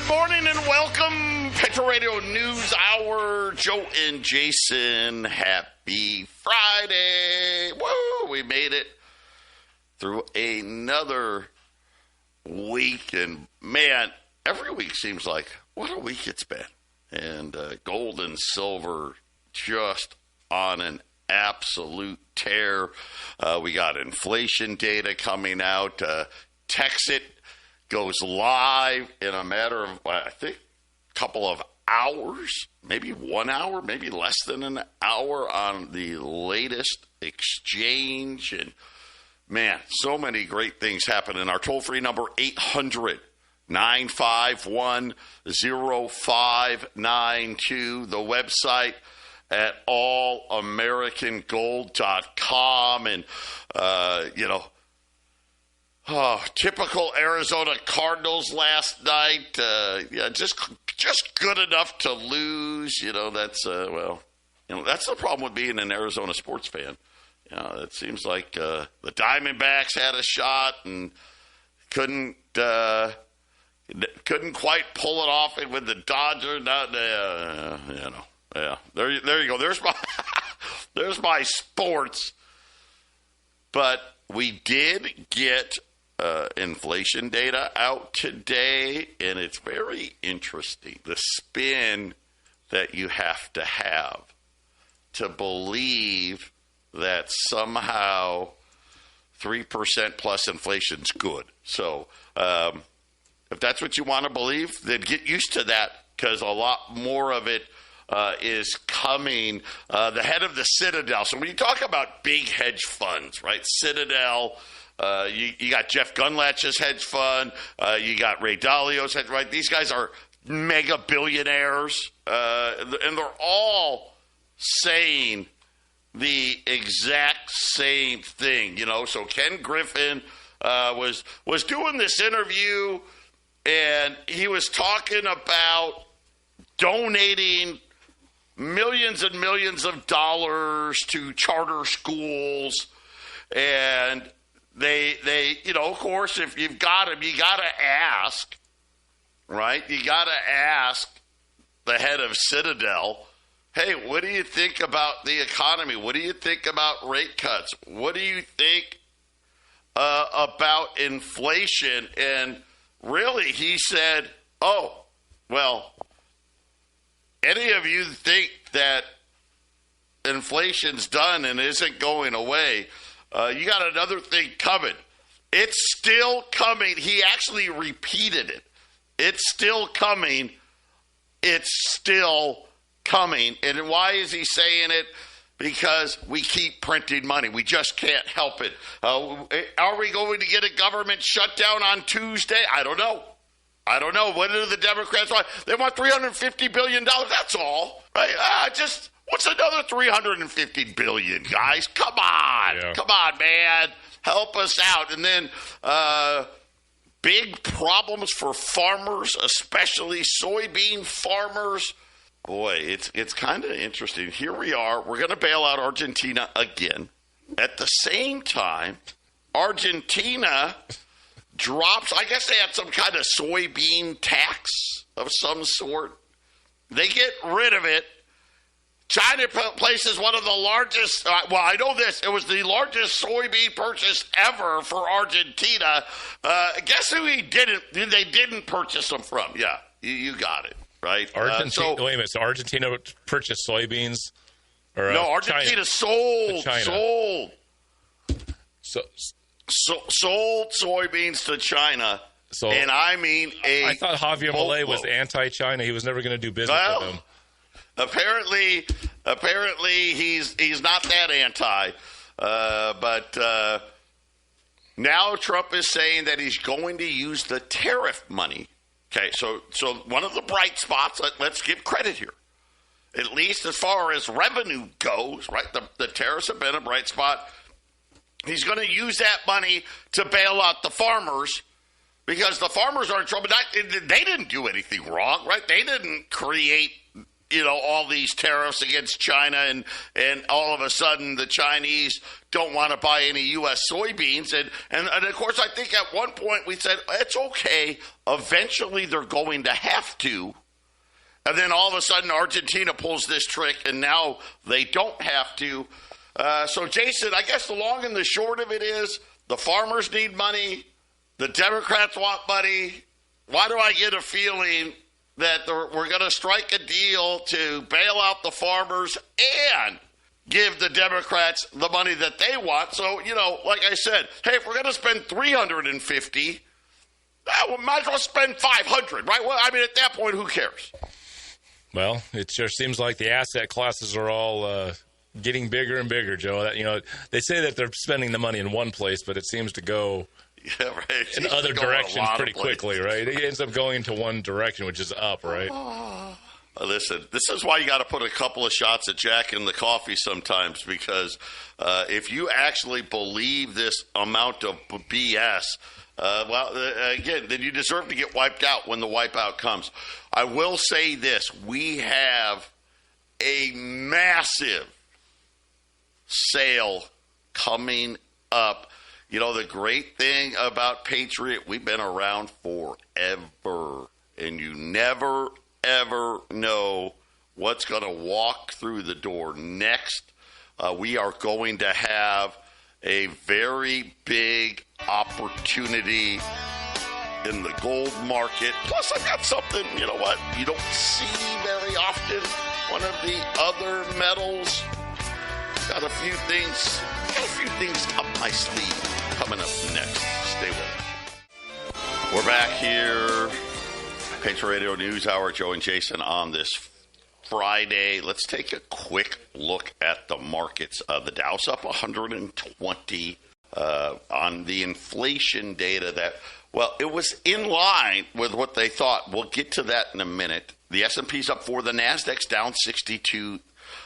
Good morning and welcome, Patriot Radio News Hour. Joe and Jason, happy Friday. Woo, we made it through another week. And, man, every week seems like, what a week it's been. And gold and silver just on an absolute tear. We got inflation data coming out. Texit goes live in a matter of, I think, a couple of hours, maybe 1 hour, maybe less than an hour on the latest exchange. And, man, so many great things happen. And our toll-free number, 800-951-0592. The website at allamericangold.com. And, typical Arizona Cardinals last night. Just good enough to lose. That's that's the problem with being an Arizona sports fan. It seems like the Diamondbacks had a shot and couldn't quite pull it off with the Dodgers. There you go. There's my sports. But we did get inflation data out today, and it's very interesting. The spin that you have to believe that somehow 3% plus inflation's good. So if that's what you want to believe, then get used to that, because a lot more of it is coming. The head of the Citadel. So when you talk about big hedge funds, right? Citadel, you got Jeff Gundlach's hedge fund. You got Ray Dalio's hedge fund. Right? These guys are mega billionaires, and they're all saying the exact same thing. So Ken Griffin was doing this interview, and he was talking about donating millions and millions of dollars to charter schools. And they of course, if you've got them, you got to ask, right? You got to ask the head of Citadel, hey, what do you think about the economy? What do you think about rate cuts? What do you think about inflation? And really, he said, oh, well, any of you think that inflation's done and isn't going away, you got another thing coming. It's still coming. He actually repeated it. It's still coming. It's still coming. And why is he saying it? Because we keep printing money. We just can't help it. Are we going to get a government shutdown on Tuesday? I don't know. What do the Democrats want? They want $350 billion. That's all. Right? What's another $350 billion, guys? Come on. Yeah. Come on, man. Help us out. And then big problems for farmers, especially soybean farmers. Boy, it's kind of interesting. Here we are. We're going to bail out Argentina again. At the same time, Argentina drops, I guess they had some kind of soybean tax of some sort. They get rid of it. China places one of the largest, I know this, it was the largest soybean purchase ever for Argentina. Guess who they didn't purchase them from? Yeah, you got it, right? Argentina, wait a minute, so Argentina purchased soybeans? No, Argentina sold. Sold soybeans to China, and I mean I thought Javier Milei was anti-China. He was never going to do business with them. Apparently he's not that anti. But now Trump is saying that he's going to use the tariff money. Okay, so one of the bright spots. Let's give credit here. At least as far as revenue goes, right? The tariffs have been a bright spot. He's going to use that money to bail out the farmers, because the farmers are in trouble. They didn't do anything wrong, right? They didn't create all these tariffs against China, and all of a sudden the Chinese don't want to buy any U.S. soybeans. And of course, I think at one point we said, it's okay. Eventually they're going to have to. And then all of a sudden Argentina pulls this trick, and now they don't have to. So, Jason, I guess the long and the short of it is the farmers need money. The Democrats want money. Why do I get a feeling that we're going to strike a deal to bail out the farmers and give the Democrats the money that they want? So, like I said, hey, if we're going to spend $350, we might as well spend $500, right? Well, I mean, at that point, who cares? Well, it just seems like the asset classes are all getting bigger and bigger, Joe. They say that they're spending the money in one place, but it seems to go in other directions pretty quickly, right? It ends up going into one direction, which is up, right? Listen, this is why you got to put a couple of shots of Jack in the coffee sometimes, because if you actually believe this amount of BS, again, then you deserve to get wiped out when the wipeout comes. I will say this. We have a massive sale coming up. The great thing about Patriot, we've been around forever, and you never, ever know what's going to walk through the door next. We are going to have a very big opportunity in the gold market. Plus, I've got something, you don't see very often. One of the other metals. Got a few things up my sleeve coming up next. Stay with us. We're back here. Patriot Radio News Hour, Joe and Jason on this Friday. Let's take a quick look at the markets. The Dow's up 120 on the inflation data that, it was in line with what they thought. We'll get to that in a minute. The S&P's up 4. The Nasdaq's down 62.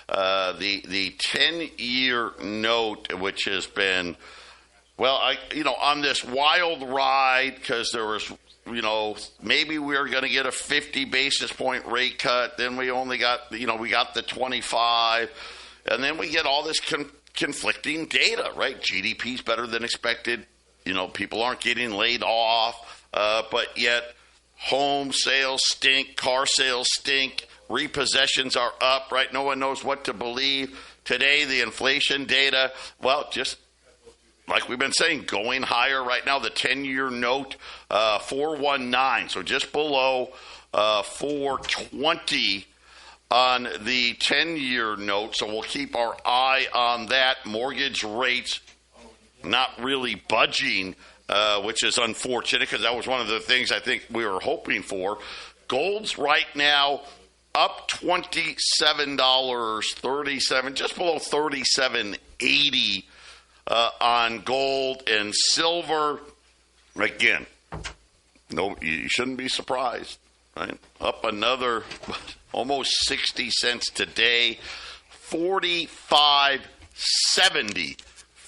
The 10-year note, which has been, on this wild ride, because there was, maybe we were going to get a 50 basis point rate cut. Then we only got, we got the 25. And then we get all this conflicting data, right? GDP's better than expected. People aren't getting laid off. But yet home sales stink, car sales stink. Repossessions are up, right? No one knows what to believe. Today, the inflation data, just like we've been saying, going higher right now. The 10-year note, 419, so just below 420 on the 10-year note. So we'll keep our eye on that. Mortgage rates not really budging, which is unfortunate because that was one of the things I think we were hoping for. Gold's right now up $27.37, just below $37.80 on gold and silver. Again, no, you shouldn't be surprised, right? Up another almost 60 cents today, $45.70.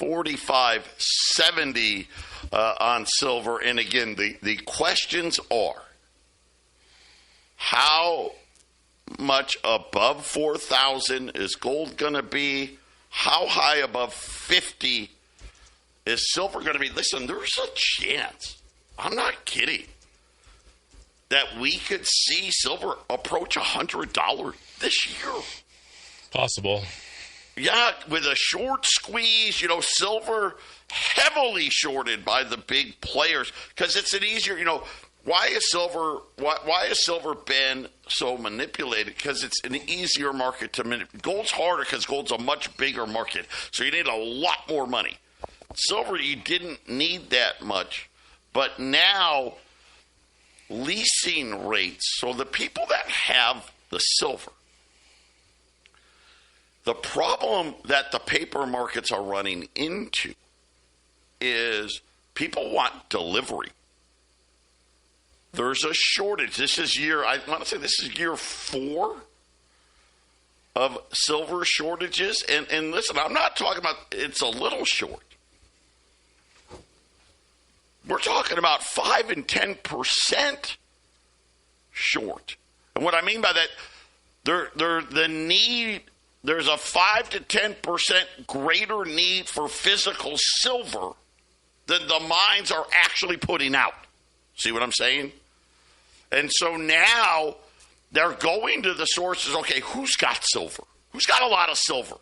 $45.70 on silver. And again, the questions are, how much above 4,000 is gold going to be? How high above 50 is silver going to be? Listen, there's a chance, I'm not kidding, that we could see silver approach $100 this year. Possible. Yeah, with a short squeeze, silver heavily shorted by the big players because it's an easier, why is silver been so manipulated? Because it's an easier market to manipulate. Gold's harder because gold's a much bigger market, so you need a lot more money. Silver, you didn't need that much, but now leasing rates, so the people that have the silver, the problem that the paper markets are running into is people want delivery. There's a shortage. I want to say this is year 4 of silver shortages. And listen, I'm not talking about it's a little short. We're talking about 5 and 10% short. And what I mean by that, there's a 5 to 10% greater need for physical silver than the mines are actually putting out. See what I'm saying? And so now they're going to the sources. Okay, who's got silver? Who's got a lot of silver?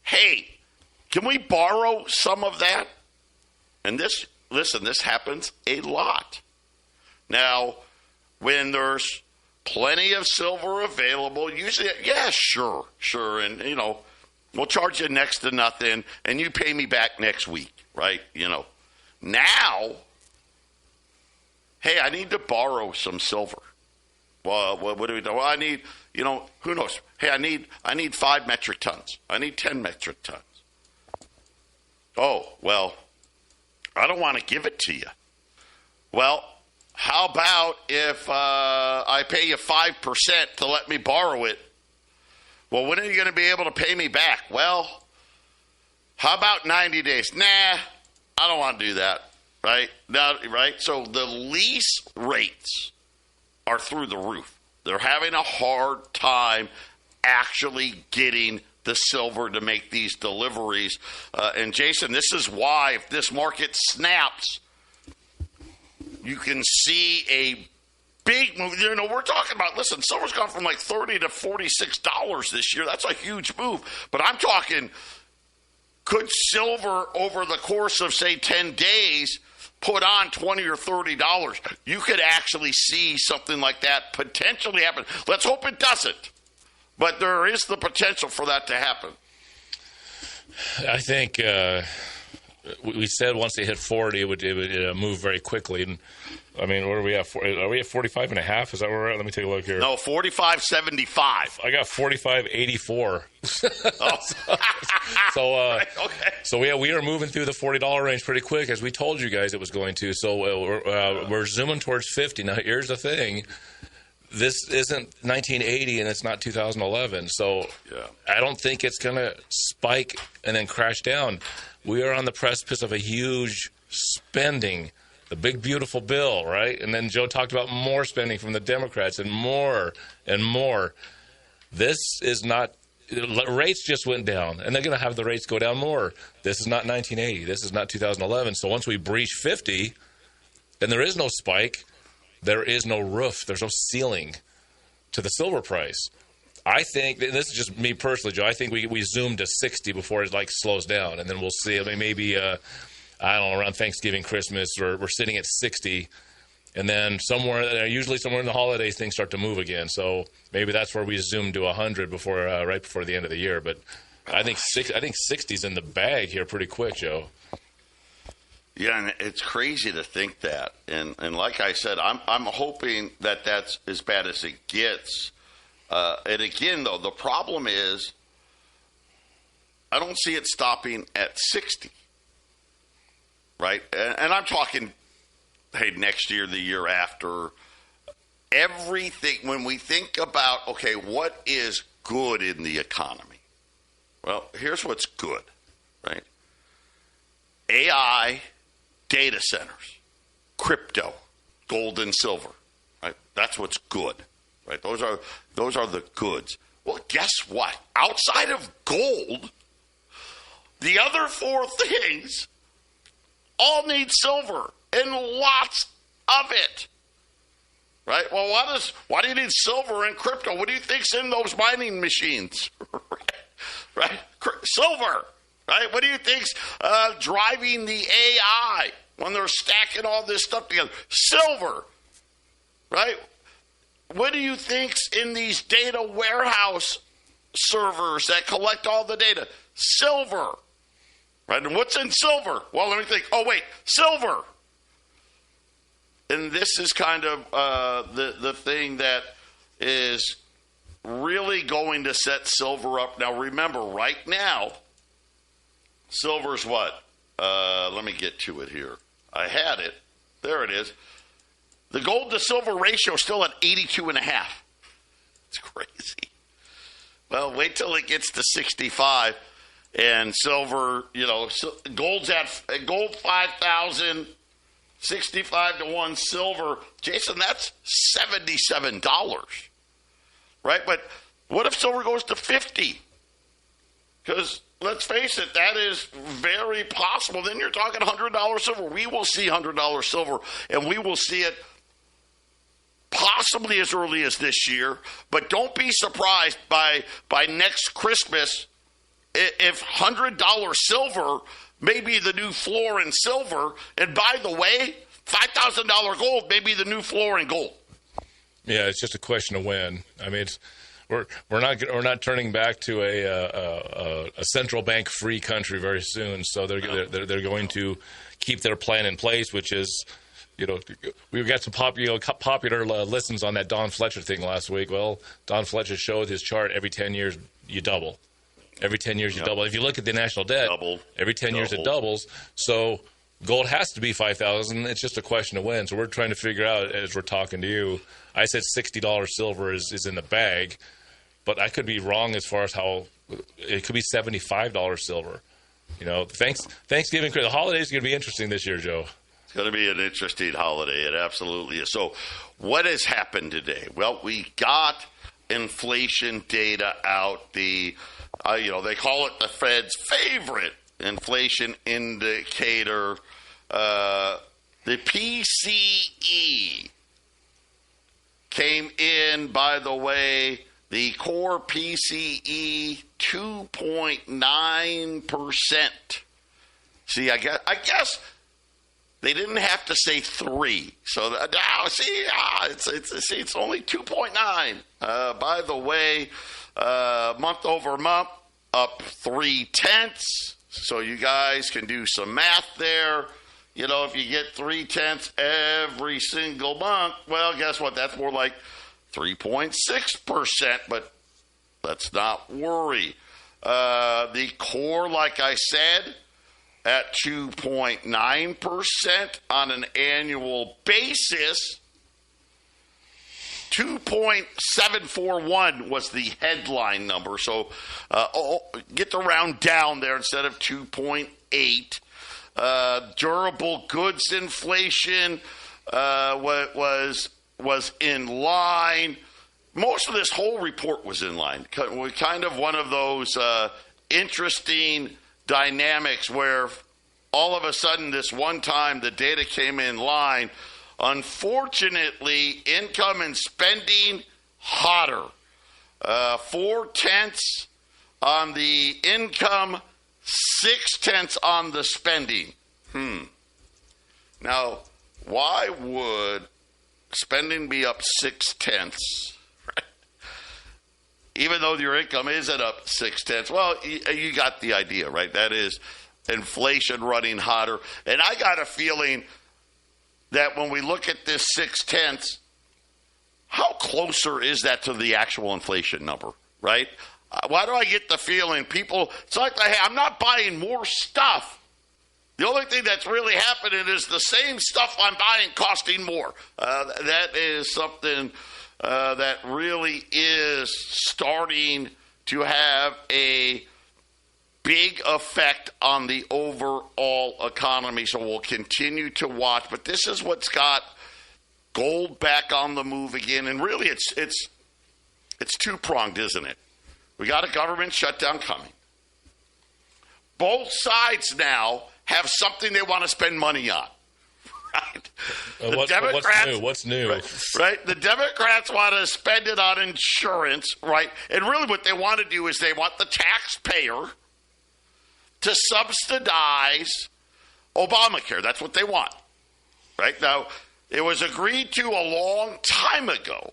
Hey, can we borrow some of that? And this happens a lot. Now, when there's plenty of silver available, usually, yeah, sure. And, we'll charge you next to nothing, and you pay me back next week, right? Now, hey, I need to borrow some silver. Well, what do we do? Well, I need, who knows? Hey, I need 5 metric tons. I need 10 metric tons. Oh, well, I don't want to give it to you. Well, how about if I pay you 5% to let me borrow it? Well, when are you going to be able to pay me back? Well, how about 90 days? Nah, I don't want to do that, right? So the lease rates are through the roof. They're having a hard time actually getting the silver to make these deliveries. And Jason, this is why if this market snaps, you can see a big move. We're talking about, listen, silver's gone from like $30 to $46 this year. That's a huge move. But I'm talking, could silver over the course of, say, 10 days put on $20 or $30? You could actually see something like that potentially happen. Let's hope it doesn't. But there is the potential for that to happen. I think we said once they hit 40, it would move very quickly. And I mean, what are we at? Are we at 45 and a half? Is that where we're at? Let me take a look here. No, 45.75. I got 45.84. Right, okay. So we are moving through the $40 range pretty quick, as we told you guys it was going to. So we're zooming towards 50. Now, here's the thing. This isn't 1980 and it's not 2011. So yeah. I don't think it's going to spike and then crash down. We are on the precipice of a huge spending, the big, beautiful bill, right? And then Joe talked about more spending from the Democrats and more and more. This is not – rates just went down, and they're going to have the rates go down more. This is not 1980. This is not 2011. So once we breach 50, then there is no spike. There is no roof. There's no ceiling to the silver price. I think, and this is just me personally, Joe, I think we zoom to 60 before it slows down, and then we'll see. I mean, maybe, I don't know, around Thanksgiving, Christmas, we're sitting at 60, and then usually somewhere in the holidays, things start to move again. So maybe that's where we zoom to 100 right before the end of the year. But I think 60's in the bag here pretty quick, Joe. Yeah, and it's crazy to think that. And like I said, I'm hoping that that's as bad as it gets. And again, though, the problem is I don't see it stopping at 60, right? And I'm talking, hey, next year, the year after. Everything, when we think about, okay, what is good in the economy? Well, here's what's good, right? AI, data centers, crypto, gold and silver, right? That's what's good, right? Those are the goods. Well, guess what? Outside of gold, the other 4 things all need silver and lots of it, right? Well, why do you need silver in crypto? What do you think's in those mining machines, right? Silver. Right? What do you think's driving the AI when they're stacking all this stuff together? Silver. Right? What do you think's in these data warehouse servers that collect all the data? Silver. Right? And what's in silver? Well, let me think. Oh, wait. Silver. And this is kind of the thing that is really going to set silver up. Now, remember, right now, silver's what? Let me get to it here. I had it. There it is. The gold to silver ratio is still at 82.5. It's crazy. Well, wait till it gets to 65 and silver, gold's at gold 5,000, 65 to 1 silver. Jason, that's $77. right? But what if silver goes to 50? Because let's face it, that is very possible. Then you're talking $100 silver. We will see $100 silver, and we will see it possibly as early as this year. But don't be surprised by next Christmas if $100 silver may be the new floor in silver. And by the way, $5,000 gold may be the new floor in gold. Yeah, it's just a question of when. I mean, we're not turning back to a central bank free country very soon. So they're going to keep their plan in place, which is, we got some popular listens on that Don Fletcher thing last week. Well, Don Fletcher showed his chart. Every 10 years you double. Every 10 years you double. If you look at the national debt, every 10 years it doubles. So gold has to be 5,000. It's just a question of when. So we're trying to figure out as we're talking to you. I said $60 silver is in the bag, but I could be wrong as far as how it could be $75 silver. Thanksgiving, the holidays are going to be interesting this year, Joe. It's going to be an interesting holiday. It absolutely is. So what has happened today? Well, we got inflation data out. They call it the Fed's favorite inflation indicator. The PCE came in, by the way, the core PCE 2.9%. See, I guess they didn't have to say 3. So now, it's only 2.9. By the way, month over month, up 0.3. So you guys can do some math there. If you get 0.3 every single month, well, guess what? That's more like 3.6%, but let's not worry. The core, like I said, at 2.9% on an annual basis. 2.741 was the headline number. So get the round down there instead of 2.8. Durable goods inflation was in line. Most of this whole report was in line. Kind of one of those interesting dynamics where all of a sudden this one time the data came in line. Unfortunately, income and spending hotter. 0.4 on the income, 0.6 on the spending. Now, why would spending be up 0.6? Right? Even though your income isn't up 0.6. Well, you got the idea, right? That is inflation running hotter. And I got a feeling that when we look at this 0.6, how closer is that to the actual inflation number, right? Why do I get the feeling people, it's like, hey, I'm not buying more stuff. The only thing that's really happening is the same stuff I'm buying costing more. That is something that really is starting to have a big effect on the overall economy. So we'll continue to watch. But this is what's got gold back on the move again. And really it's two-pronged, isn't it? We got a government shutdown coming. Both sides now have something they want to spend money on. Right? What's new? Right? The Democrats want to spend it on insurance, right? And really what they want to do is they want the taxpayer to subsidize Obamacare. That's what they want. Right? Now, it was agreed to a long time ago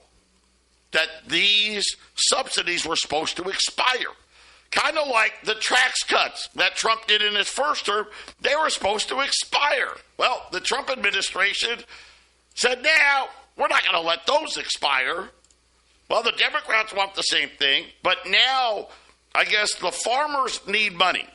that these subsidies were supposed to expire. Kind of like the tax cuts that Trump did in his first term, they were supposed to expire. Well, the Trump administration said, now, we're not going to let those expire. Well, the Democrats want the same thing, but now I guess the farmers need money.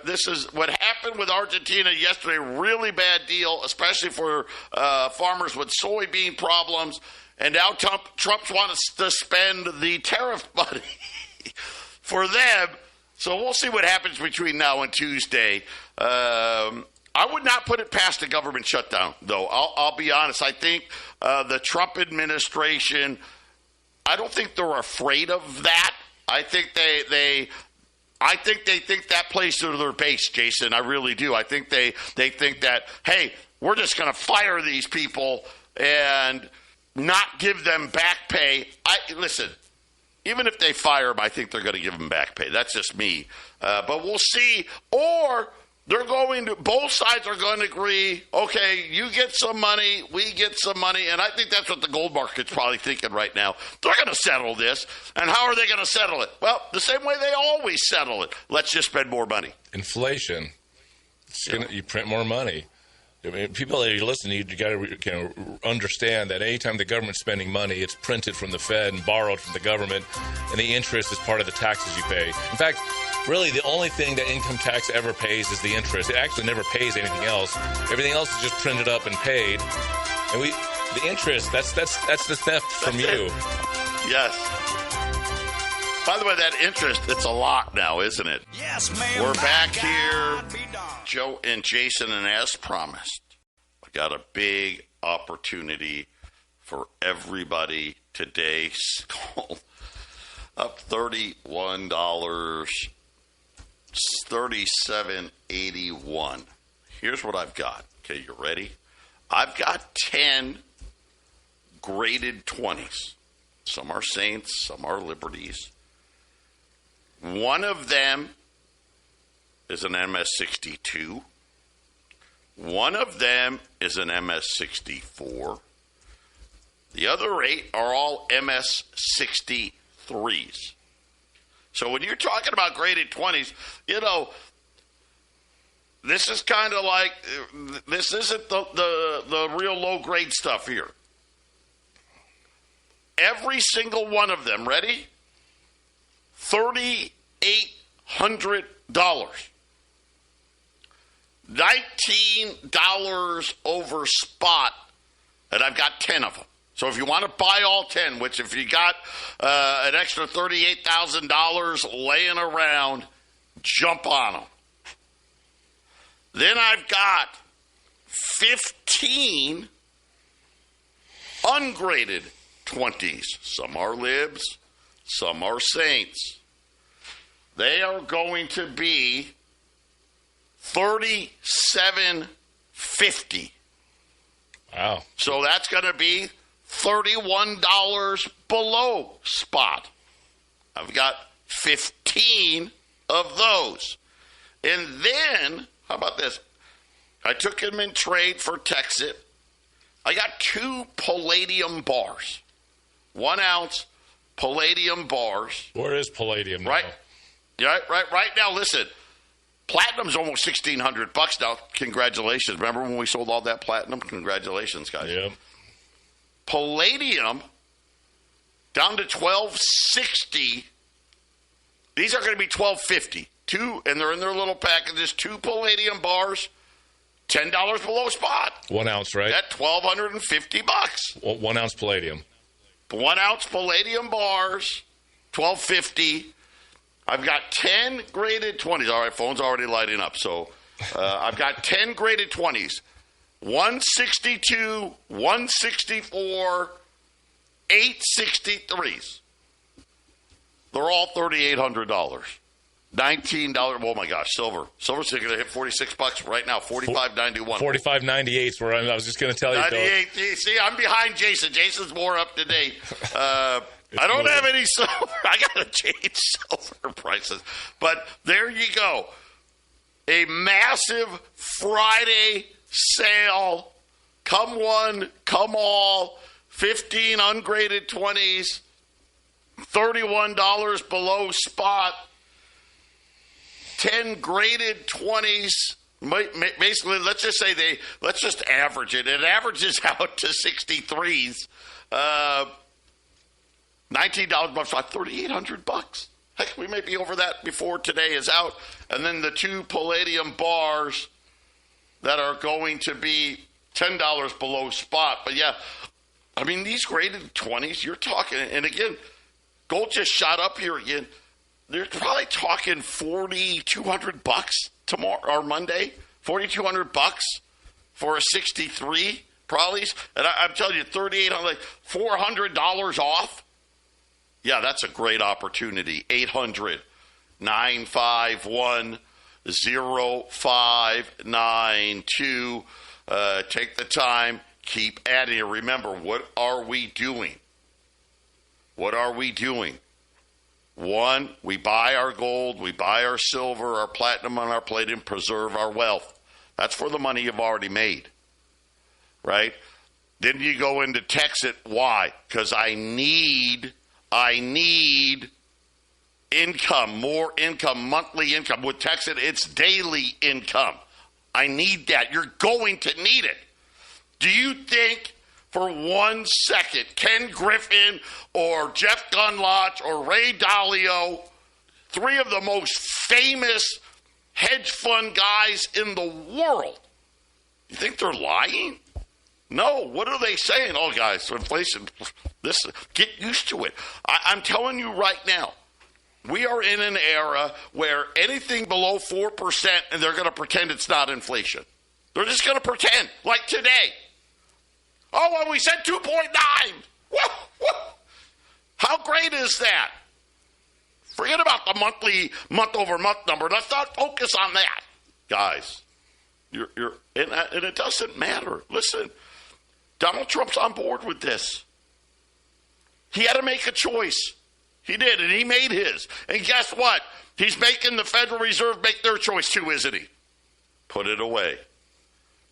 This is what happened with Argentina yesterday, really bad deal, especially for farmers with soybean problems. And now Trump wants to spend the tariff money for them. So we'll see what happens between now and Tuesday. I would not put it past a government shutdown, though. I'll be honest. I think the Trump administration, I don't think they're afraid of that. I think they think that plays to their base, Jason. I really do. I think they think that, hey, we're just going to fire these people and not give them back pay. Listen, even if they fire them, I think they're going to give them back pay. That's just me. But we'll see. Or both sides are going to agree, okay, you get some money, we get some money. And I think that's what the gold market's probably thinking right now. They're going to settle this. And how are they going to settle it? Well, the same way they always settle it. Let's just spend more money. Inflation. You print more money. I mean, people that are listening, you got to understand that anytime the government's spending money, it's printed from the Fed and borrowed from the government, and the interest is part of the taxes you pay. In fact, really, the only thing that income tax ever pays is the interest. It actually never pays anything else. Everything else is just printed up and paid. And the interest, that's the theft from you. Yes. By the way, that interest, it's a lot now, isn't it? Yes, ma'am. We're back here, Joe and Jason, and as promised, I got a big opportunity for everybody today. Skull up $31, $37.81. Here's what I've got. Okay, you ready? I've got 10 graded 20s. Some are Saints, some are Liberties. One of them is an MS-62. One of them is an MS-64. The other 8 are all MS-63s. So when you're talking about graded 20s, this is kind of like, this isn't the real low-grade stuff here. Every single one of them, ready? $3,800. $19 over spot, and I've got 10 of them. So if you want to buy all 10, which if you got an extra $38,000 laying around, jump on them. Then I've got 15 ungraded 20s. Some are Libs, some are Saints. They are going to be $37.50. Wow. So that's going to be $31 below spot. I've got 15 of those. And then, how about this? I took them in trade for Texit. I got 2 palladium bars. 1 ounce palladium bars. Where is palladium now? Right now, listen. Platinum's almost $1,600 now. Congratulations. Remember when we sold all that platinum? Congratulations, guys. Yep. Palladium down to $12.60. These are going to be $12.50. 2, and they're in their little packages. 2 palladium bars, $10 below spot. 1 ounce, right? At $1,250. 1 ounce palladium. 1 ounce palladium bars, $12.50. I've got 10 graded 20s. All right, phone's already lighting up. So I've got 10 graded 20s. 162, 164, 863s. They're all $3,800. $19. Oh my gosh, silver. Silver's going to hit $46 right now. $45.91. $45.98 is where I was just going to tell you. 98. See, I'm behind Jason. Jason's more up to date. I don't have any silver. I got to change silver prices. But there you go. A massive Friday sale. Come one, come all. 15 ungraded 20s. $31 below spot. 10 graded 20s. Basically, let's just average it. It averages out to 63s. $19 bucks, $3,800. Heck, we may be over that before today is out. And then the 2 palladium bars that are going to be $10 below spot. But yeah, I mean, these graded 20s, you're talking, and again, gold just shot up here again. They're probably talking $4,200 tomorrow or Monday. $4,200 for a 63, probably. And I'm telling you, $3,800, like $400 off. Yeah, that's a great opportunity. 800-951-0592. Take the time. Keep adding it. Remember, what are we doing? What are we doing? One, we buy our gold, we buy our silver, our platinum, and our palladium, preserve our wealth. That's for the money you've already made, right? Then you go into Texit. Why? Because I need income, more income, monthly income. With Texit, it's daily income. I need that. You're going to need it. Do you think for 1 second Ken Griffin or Jeff Gundlach or Ray Dalio, three of the most famous hedge fund guys in the world, you think they're lying? No. What are they saying? Oh, guys, inflation, get used to it. I'm telling you right now, we are in an era where anything below 4%, and they're going to pretend it's not inflation. They're just going to pretend, like today. Oh, well, we said 2.9. Whoa. How great is that? Forget about the monthly, month-over-month number. Let's not focus on that. Guys, and it doesn't matter. Listen, Donald Trump's on board with this. He had to make a choice. He did, and he made his. And guess what? He's making the Federal Reserve make their choice too, isn't he? Put it away.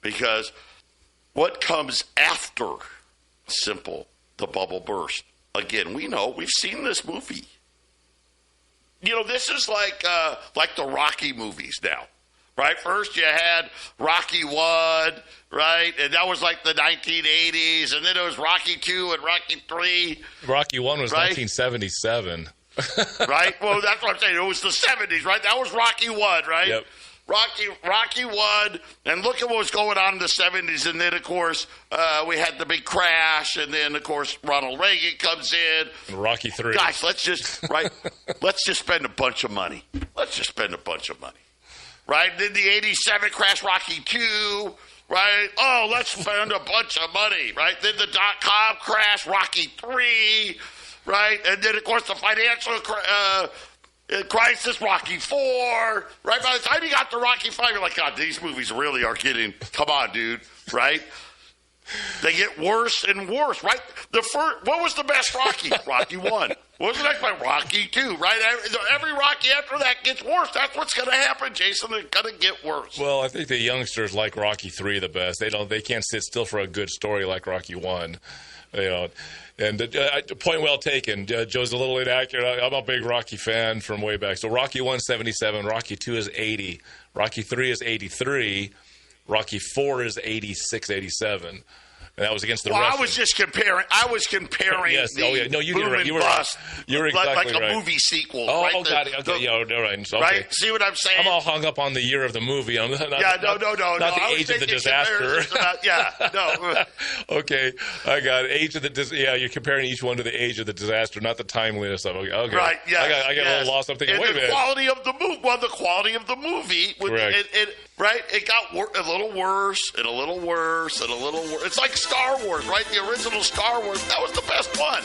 Because what comes after? Simple. The bubble burst. Again, we know. We've seen this movie. You know, this is like the Rocky movies now. Right? First you had Rocky 1, right? And that was like the 1980s. And then there was Rocky 2 and Rocky 3. Rocky 1 was right? 1977. Right? Well, that's what I'm saying. It was the 70s, right? That was Rocky 1, right? Yep. Rocky 1, and look at what was going on in the 70s. And then, of course, we had the big crash. And then, of course, Ronald Reagan comes in. And Rocky 3. Guys, let's just spend a bunch of money. Right? Then the 87 crash, Rocky 2, right? Oh, let's spend a bunch of money, right? Then the .com crash, Rocky 3, right? And then, of course, the financial crisis, Rocky 4, right? By the time you got to Rocky 5, you're like, God, these movies really are getting, come on, dude, right? They get worse and worse, right? What was the best Rocky? Rocky 1. What was the next one? Rocky 2, right? Every Rocky after that gets worse. That's what's going to happen, Jason. It's going to get worse. Well, I think the youngsters like Rocky 3 the best. They can't sit still for a good story like Rocky 1. You know, and point well taken. Joe's a little inaccurate. I'm a big Rocky fan from way back. So Rocky 1, 77. Rocky 2 is 80. Rocky 3 is 83. Rocky 4 is 86, 87. And that was against the Russians. I was comparing. Yes. The No, you did it right. You were exactly like a right. movie sequel. Oh, right? God. Okay. Yeah, all right. So, okay. Right? See what I'm saying? I'm all hung up on the year of the movie. No. Not the age of the disaster. Okay. I got it. Age of the you're comparing each one to the age of the disaster, not the timeliness of it. Okay. Right. Yeah. I got a little lost. I'm thinking, wait a minute. The quality of the movie. Well, the quality of the movie. Correct. It got a little worse and a little worse and a little worse. It's like Star Wars, right? The original Star Wars, that was the best one.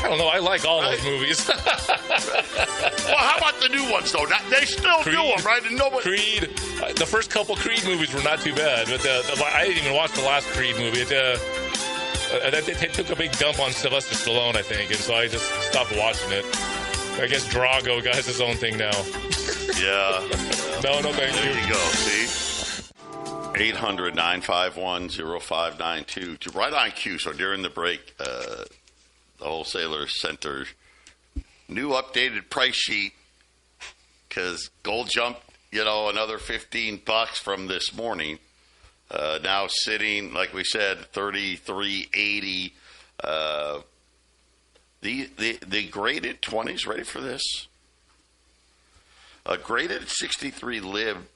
I don't know. I like all those movies. Well, how about the new ones, though? They still do them, right? And Creed. The first couple Creed movies were not too bad, but I didn't even watch the last Creed movie. They took a big dump on Sylvester Stallone, I think, and so I just stopped watching it. I guess Drago got his own thing now. Yeah. No, thank you. There you go, see? 800-951-0592. Right on cue. So during the break, the wholesalers sent their new updated price sheet because gold jumped, another $15 from this morning. Now sitting, like we said, $33.80. The graded 20s, ready for this? A graded 63 lib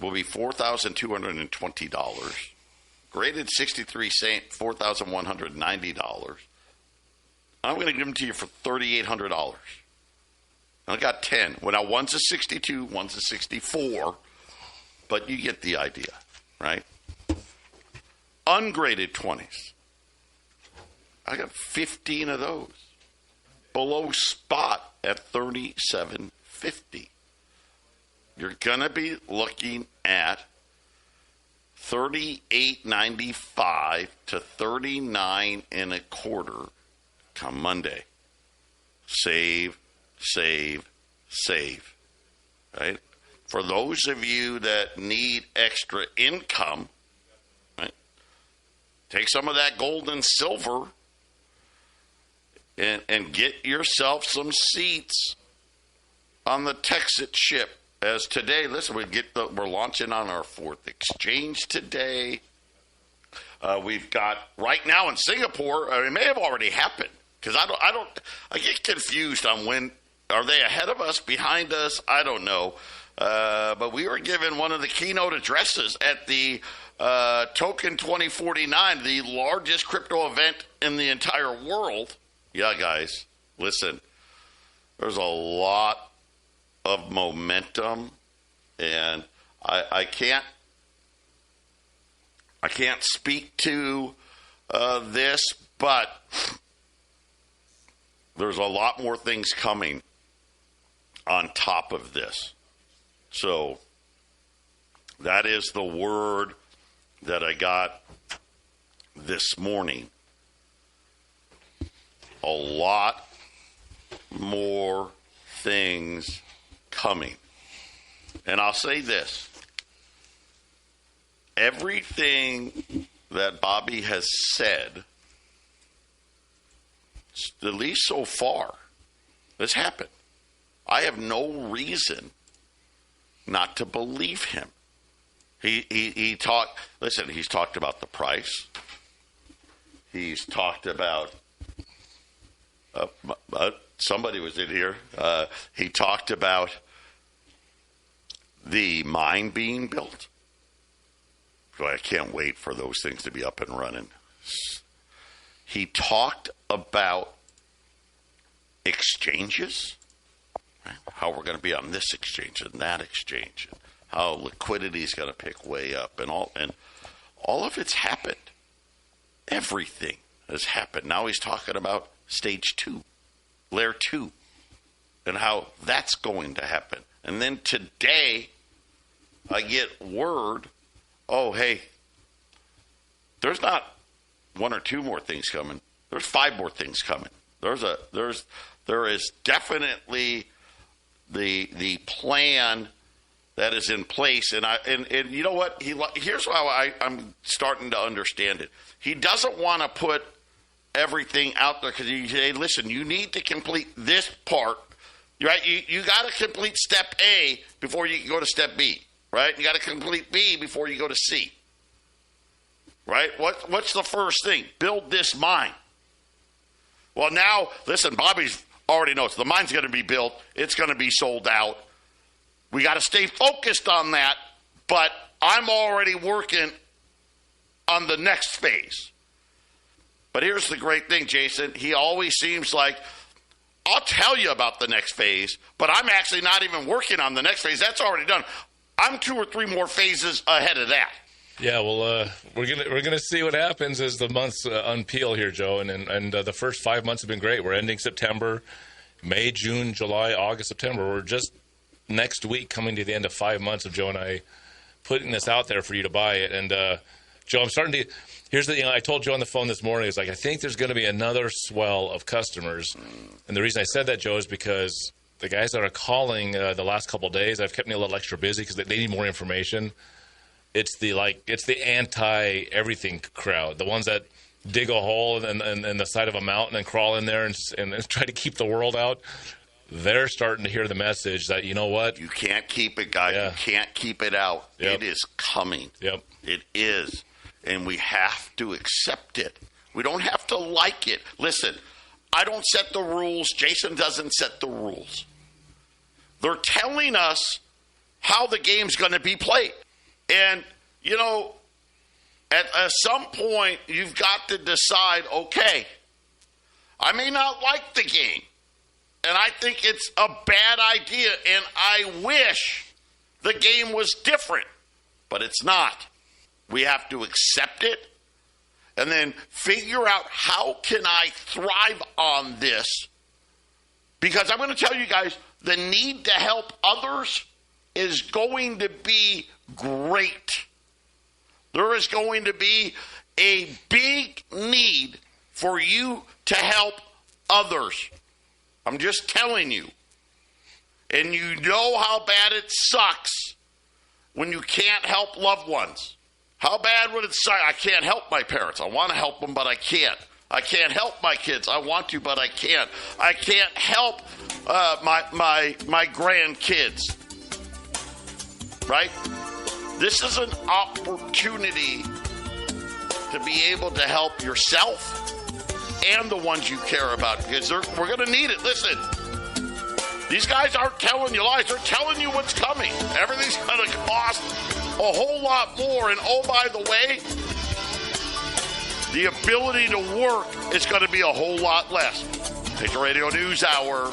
will be $4,220. Graded 63 Saint, $4,190. I'm going to give them to you for $3,800. I got 10. Well, now one's a 62, one's a 64, but you get the idea, right? Ungraded 20s. I got 15 of those. below spot at 37.50. You're going to be looking at 38.95 to 39.25 come Monday. Save, save, save. Right? For those of you that need extra income, right, take some of that gold and silver and get yourself some seats on the Texas ship. As today, listen, we're launching on our 4th exchange today. We've got right now in Singapore. It may have already happened because I get confused on when are they ahead of us, behind us. I don't know. But we were given one of the keynote addresses at the Token 2049, the largest crypto event in the entire world. Yeah, guys, listen, there's a lot of momentum, and I can't speak to this, but there's a lot more things coming on top of this. So that is the word that I got this morning. A lot more things coming. And I'll say this. Everything that Bobby has said, at least so far, has happened. I have no reason not to believe him. He talked, listen, he's talked about the price. He's talked about, somebody was in here. He talked about the mine being built. So I can't wait for those things to be up and running. He talked about exchanges, right? How we're going to be on this exchange and that exchange, and how liquidity is going to pick way up, and all of it's happened. Everything has happened. Now he's talking about stage 2, layer 2, and how that's going to happen. And then today, I get word, oh, hey, there's not 1 or 2 more things coming. There's 5 more things coming. There is definitely the plan that is in place, and you know what? Here's how I'm starting to understand it. He doesn't want to put everything out there because you say, listen, you need to complete this part, right? You got to complete step A before you can go to step B, right? You got to complete B before you go to C, right? What's the first thing? Build this mine. Well, now, listen, Bobby's already knows the mine's going to be built. It's going to be sold out. We got to stay focused on that, but I'm already working on the next phase. But here's the great thing, Jason. He always seems like, I'll tell you about the next phase, but I'm actually not even working on the next phase. That's already done. I'm 2 or 3 more phases ahead of that. Yeah, well, we're gonna see what happens as the months unpeel here, Joe. And the first 5 months have been great. We're ending September, May, June, July, August, September. We're just next week coming to the end of 5 months of Joe and I putting this out there for you to buy it. And Joe, I'm starting to. Here's the thing. I told Joe on the phone this morning. It's like I think there's going to be another swell of customers. And the reason I said that, Joe, is because the guys that are calling the last couple of days, I've kept me a little extra busy because they need more information. It's the anti-everything crowd, the ones that dig a hole in the side of a mountain and crawl in there and try to keep the world out. They're starting to hear the message that, you know what? You can't keep it, guys. Yeah. You can't keep it out. Yep. It is coming. Yep. It is. And we have to accept it. We don't have to like it. Listen, I don't set the rules. Jason doesn't set the rules. They're telling us how the game's going to be played. And, you know, at some point, you've got to decide, okay, I may not like the game, and I think it's a bad idea, and I wish the game was different, but it's not. We have to accept it and then figure out how can I thrive on this Because I'm going to tell you guys, the need to help others is going to be great. There is going to be a big need for you to help others. I'm just telling you. And you know how bad it sucks when you can't help loved ones. How bad would it suck? I can't help my parents. I want to help them, but I can't. I can't help my kids. I want to, but I can't. I can't help my grandkids. Right? This is an opportunity to be able to help yourself and the ones you care about, because we're going to need it. Listen, these guys aren't telling you lies. They're telling you what's coming. Everything's going to cost a whole lot more. And oh, by the way, the ability to work is going to be a whole lot less. Patriot Radio News Hour,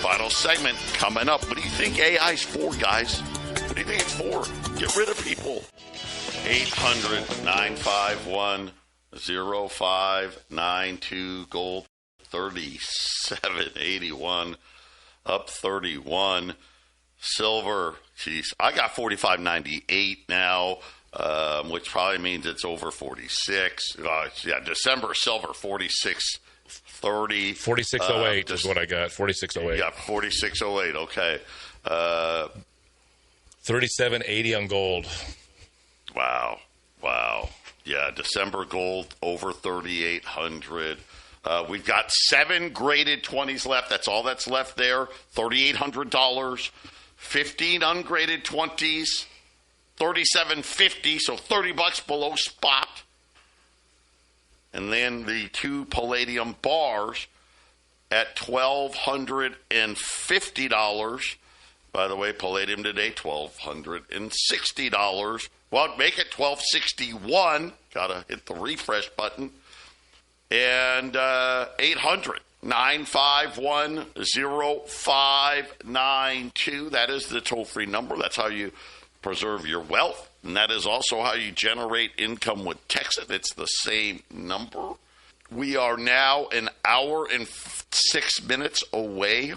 final segment coming up. What do you think AI's for, guys? What do you think it's for? Get rid of people. 800-951-0592. Gold 37.81. Up 31. Silver, geez, I got 45.98 now, which probably means it's over 46. December silver 46.30. 46.08 is what I got. 46.08. Yeah, 46.08. Okay. 37.80 on gold. Wow. Yeah, December gold over 3,800. We've got 7 graded 20s left. That's all that's left there. $3,800. 15 ungraded 20s. $3,750, so $30 below spot. And then the 2 palladium bars at $1,250. By the way, palladium today, $1,260. Well, make it $1,261. Got to hit the refresh button. And 800-951-0592. That is the toll-free number. That's how you preserve your wealth. And that is also how you generate income with Texas. It's the same number. We are now an hour and 6 minutes away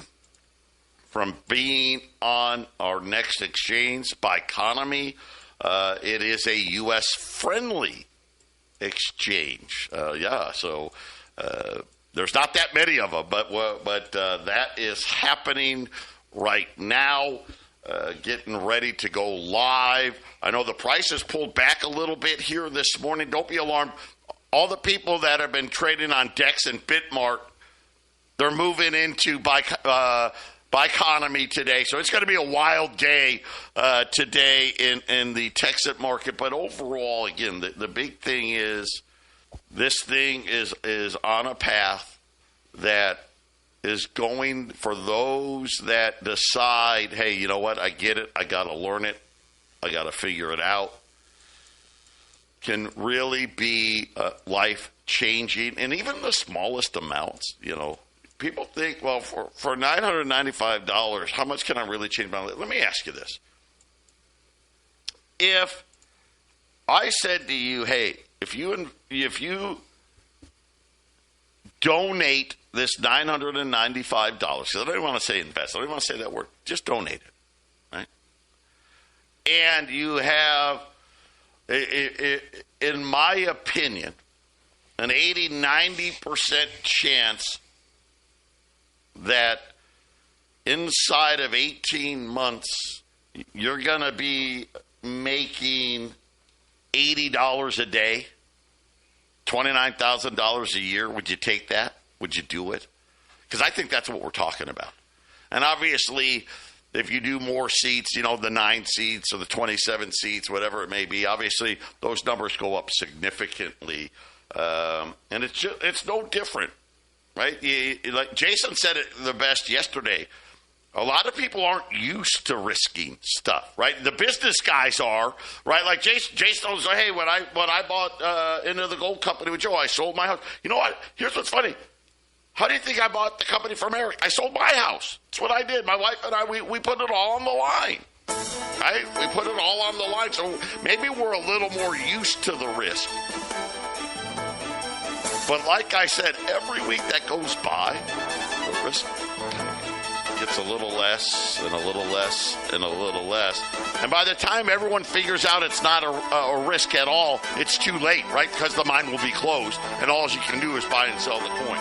from being on our next exchange by economy. It is a U.S.-friendly exchange. So there's not that many of them, but that is happening right now, getting ready to go live. I know the price has pulled back a little bit here this morning. Don't be alarmed. All the people that have been trading on DEX and Bitmart, they're moving into by economy today. So it's going to be a wild day today in the Texas market. But overall, again, the big thing is this thing is on a path that is going for those that decide, hey, you know what, I get it, I got to learn it, I got to figure it out, can really be life-changing. And even the smallest amounts, people think, well, for $995, how much can I really change my life? Let me ask you this. If I said to you, hey, if you donate this $995, because I don't even want to say invest, I don't even want to say that word, just donate it, right? And you have, in my opinion, an 80-90% chance that inside of 18 months, you're going to be making $80 a day, $29,000 a year. Would you take that? Would you do it? Because I think that's what we're talking about. And obviously, if you do more seats, the 9 seats or the 27 seats, whatever it may be, obviously those numbers go up significantly. And it's no different, right? Like Jason said it the best yesterday. A lot of people aren't used to risking stuff, right? The business guys are, right? Like Jason will say, hey, when I bought into the gold company with Joe, I sold my house. You know what? Here's what's funny. How do you think I bought the company from Eric? I sold my house. That's what I did. My wife and I, we put it all on the line, right? We put it all on the line. So maybe we're a little more used to the risk. But like I said, every week that goes by, the risk a little less and a little less and a little less. And by the time everyone figures out it's not a risk at all, it's too late, right? Because the mine will be closed, and all you can do is buy and sell the coin.